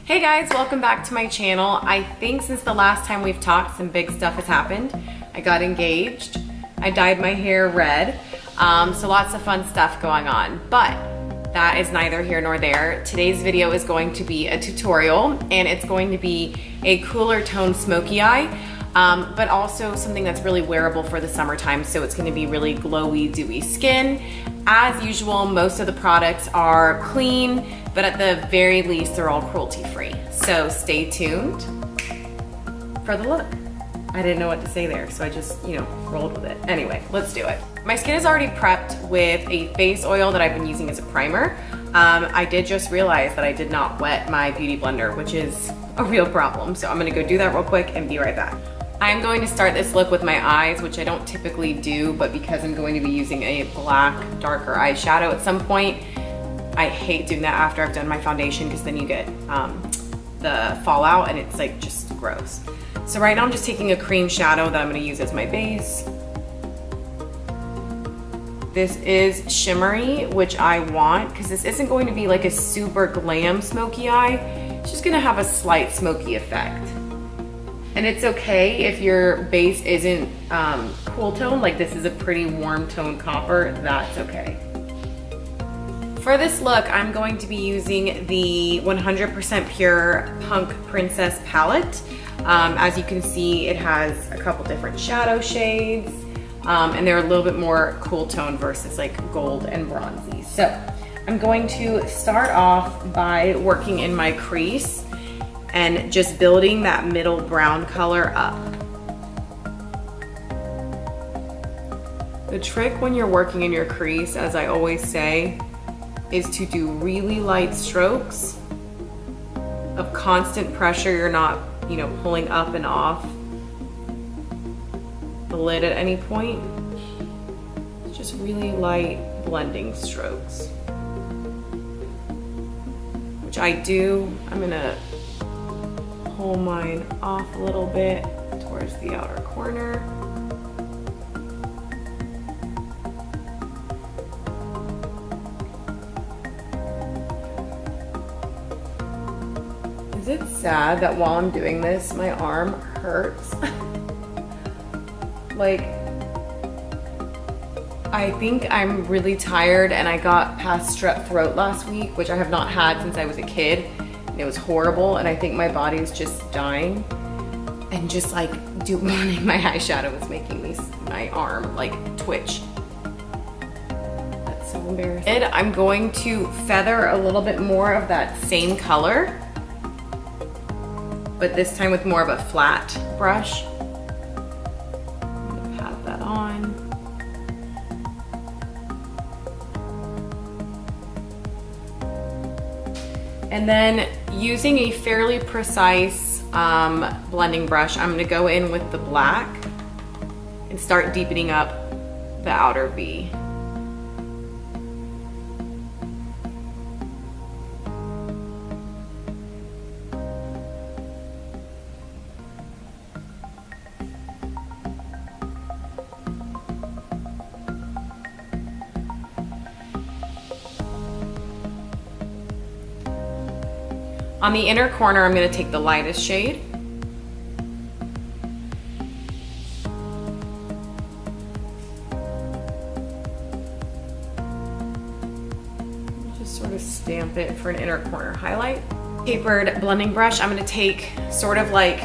Hey guys, welcome back to my channel. I think since the last time we've talked, some big stuff has happened. I got engaged. I dyed my hair red. So lots of fun stuff going on, but that is neither here nor there. Today's video is going to be a tutorial, and it's going to be a cooler tone smoky eye, but also something that's really wearable for the summertime. So it's gonna be really glowy, dewy skin. As usual, most of the products are clean, but at the very least, they're all cruelty-free. So stay tuned for the look. I didn't know what to say there, so I just, rolled with it. Anyway, let's do it. My skin is already prepped with a face oil that I've been using as a primer. I did just realize that I did not wet my beauty blender, which is a real problem. So I'm gonna go do that real quick and be right back. I'm going to start this look with my eyes, which I don't typically do, but because I'm going to be using a black, darker eyeshadow at some point, I hate doing that after I've done my foundation because then you get the fallout and it's like just gross. So right now I'm just taking a cream shadow that I'm gonna use as my base. This is shimmery, which I want because this isn't going to be like a super glam smoky eye. It's just gonna have a slight smoky effect. And it's okay if your base isn't cool tone, like this is a pretty warm tone copper, that's okay. For this look, I'm going to be using the 100% Pure Punk Princess palette. As you can see, it has a couple different shadow shades, and they're a little bit more cool tone versus like gold and bronzy. So I'm going to start off by working in my crease and just building that middle brown color up. The trick when you're working in your crease, as I always say, is to do really light strokes of constant pressure. You're not, pulling up and off the lid at any point. It's just really light blending strokes, which I do. I'm gonna pull mine off a little bit towards the outer corner. Is it sad that while I'm doing this, my arm hurts? Like, I think I'm really tired and I got past strep throat last week, which I have not had since I was a kid. It was horrible, and I think my body is just dying. And just like running my eyeshadow is making my arm like twitch. That's so embarrassing. And I'm going to feather a little bit more of that same color, but this time with more of a flat brush. I'm gonna pat that on. And then using a fairly precise blending brush, I'm gonna go in with the black and start deepening up the outer V. On the inner corner, I'm gonna take the lightest shade. Just sort of stamp it for an inner corner highlight. Tapered blending brush, I'm gonna take sort of like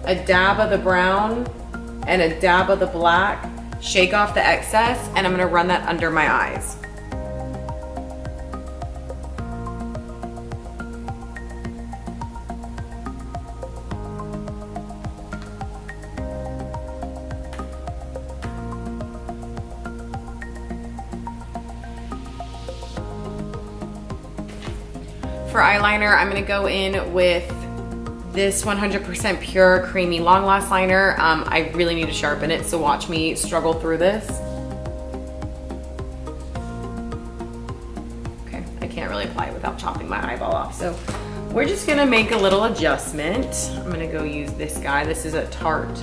a dab of the brown and a dab of the black, shake off the excess, and I'm gonna run that under my eyes. For eyeliner, I'm gonna go in with this 100% Pure Creamy Long Lash Liner. I really need to sharpen it, so watch me struggle through this. Okay, I can't really apply it without chopping my eyeball off, so we're just gonna make a little adjustment. I'm gonna go use this guy. This is a Tarte.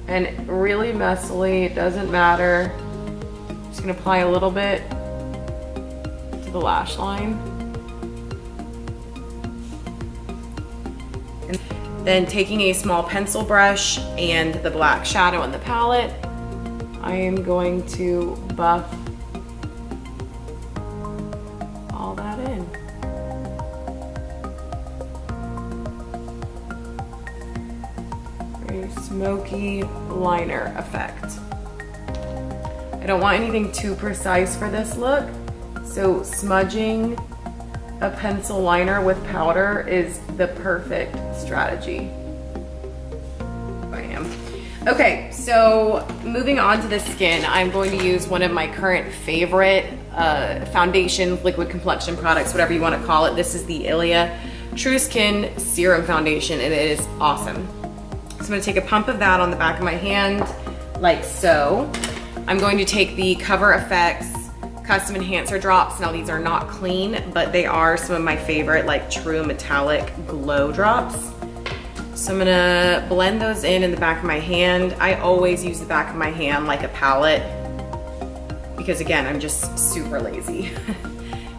And really messily, it doesn't matter. Just gonna apply a little bit to the lash line. Then taking a small pencil brush and the black shadow in the palette, I am going to buff all that in. Very smoky liner effect. I don't want anything too precise for this look, so smudging a pencil liner with powder is the perfect strategy. Bam. Okay, so moving on to the skin, I'm going to use one of my current favorite foundation, liquid complexion products, whatever you want to call it. This is the ILIA True Skin Serum Foundation, and it is awesome. So I'm going to take a pump of that on the back of my hand, like so. I'm going to take the CoverFX Custom Enhancer drops. Now these are not clean, but they are some of my favorite, like true metallic glow drops. So I'm gonna blend those in the back of my hand. I always use the back of my hand like a palette because again, I'm just super lazy.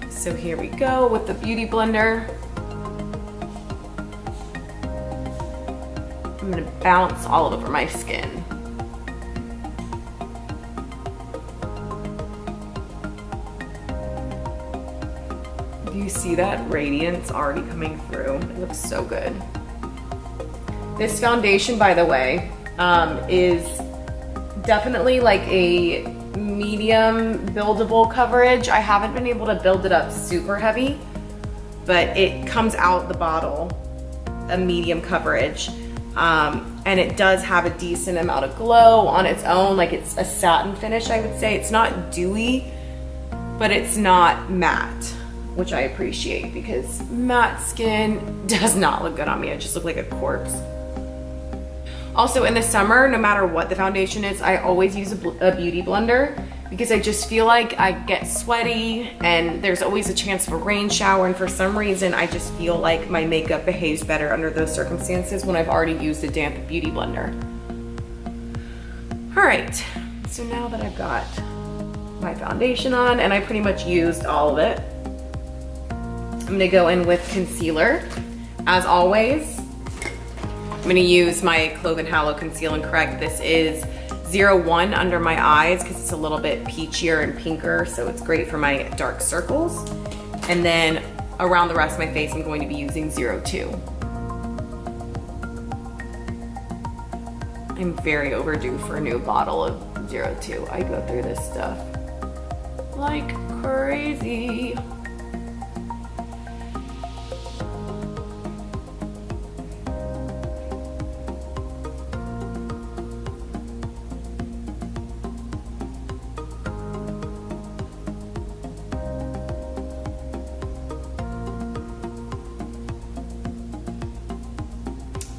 So here we go with the Beauty Blender. I'm gonna bounce all over my skin. Do you see that radiance already coming through? It looks so good. This foundation, by the way, is definitely like a medium buildable coverage. I haven't been able to build it up super heavy, but it comes out the bottle a medium coverage. And it does have a decent amount of glow on its own. Like it's a satin finish, I would say. It's not dewy, but it's not matte, which I appreciate because matte skin does not look good on me. I just look like a corpse. Also in the summer, no matter what the foundation is, I always use a beauty blender because I just feel like I get sweaty and there's always a chance of a rain shower, and for some reason I just feel like my makeup behaves better under those circumstances when I've already used a damp beauty blender. All right, so now that I've got my foundation on and I pretty much used all of it, I'm gonna go in with concealer. As always, I'm gonna use my CLOVE HALLOW Conceal and Correct. This is 01 under my eyes because it's a little bit peachier and pinker, so it's great for my dark circles. And then around the rest of my face, I'm going to be using 02. I'm very overdue for a new bottle of 02. I go through this stuff like crazy.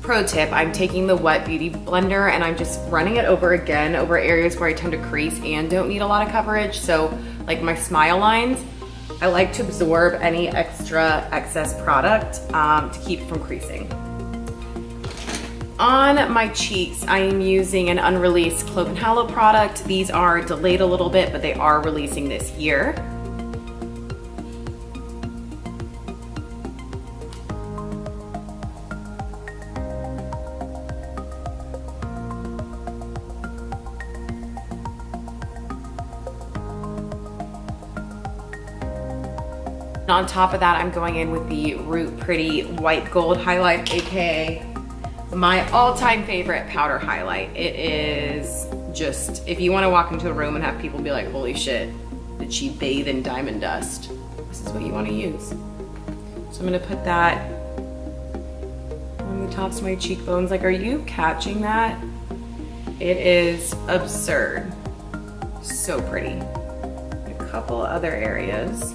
Pro tip, I'm taking the wet beauty blender and I'm just running it over again over areas where I tend to crease and don't need a lot of coverage. So like my smile lines, I like to absorb any extra excess product to keep from creasing. On my cheeks, I am using an unreleased CLOVE HALLOW product. These are delayed a little bit, but they are releasing this year. On top of that, I'm going in with the Root Pretty White Gold highlight, aka my all-time favorite powder highlight. It is just, if you want to walk into a room and have people be like, holy shit, did she bathe in diamond dust? This is what you want to use. So I'm gonna put that on the tops of my cheekbones. Like, are you catching that? It is absurd. So pretty. A couple other areas.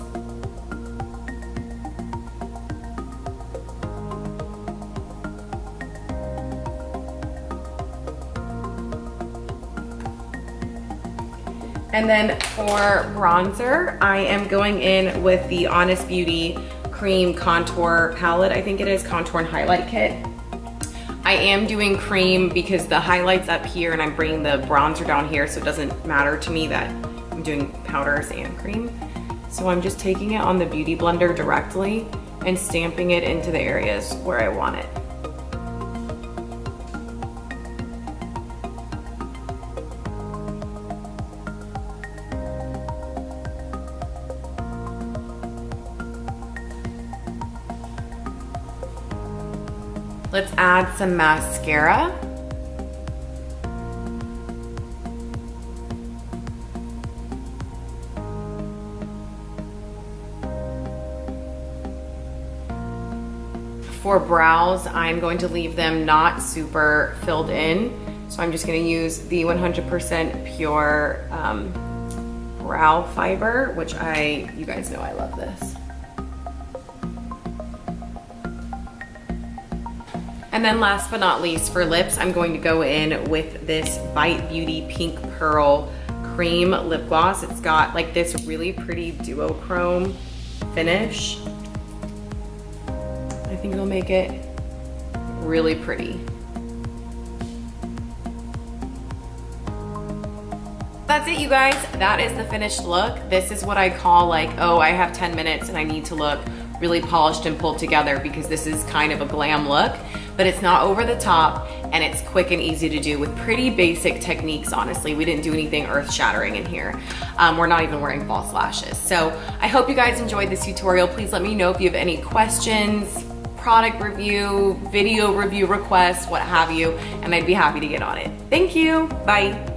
And then for bronzer, I am going in with the Honest Beauty Cream Contour Palette. I think it is Contour and Highlight Kit. I am doing cream because the highlight's up here and I'm bringing the bronzer down here, so it doesn't matter to me that I'm doing powders and cream. So I'm just taking it on the Beauty Blender directly and stamping it into the areas where I want it. Let's add some mascara. For brows, I'm going to leave them not super filled in. So I'm just gonna use the 100% pure brow fiber, which you guys know I love this. And then last but not least, for lips, I'm going to go in with this Bite Beauty Pink Pearl Cream Lip Gloss. It's got like this really pretty duochrome finish. I think it'll make it really pretty. That's it, you guys. That is the finished look. This is what I call like, oh, I have 10 minutes and I need to look really polished and pulled together, because this is kind of a glam look, but it's not over the top and it's quick and easy to do with pretty basic techniques, honestly. We didn't do anything earth-shattering in here. We're not even wearing false lashes. So I hope you guys enjoyed this tutorial. Please let me know if you have any questions, product review, video review requests, what have you, and I'd be happy to get on it. Thank you, bye.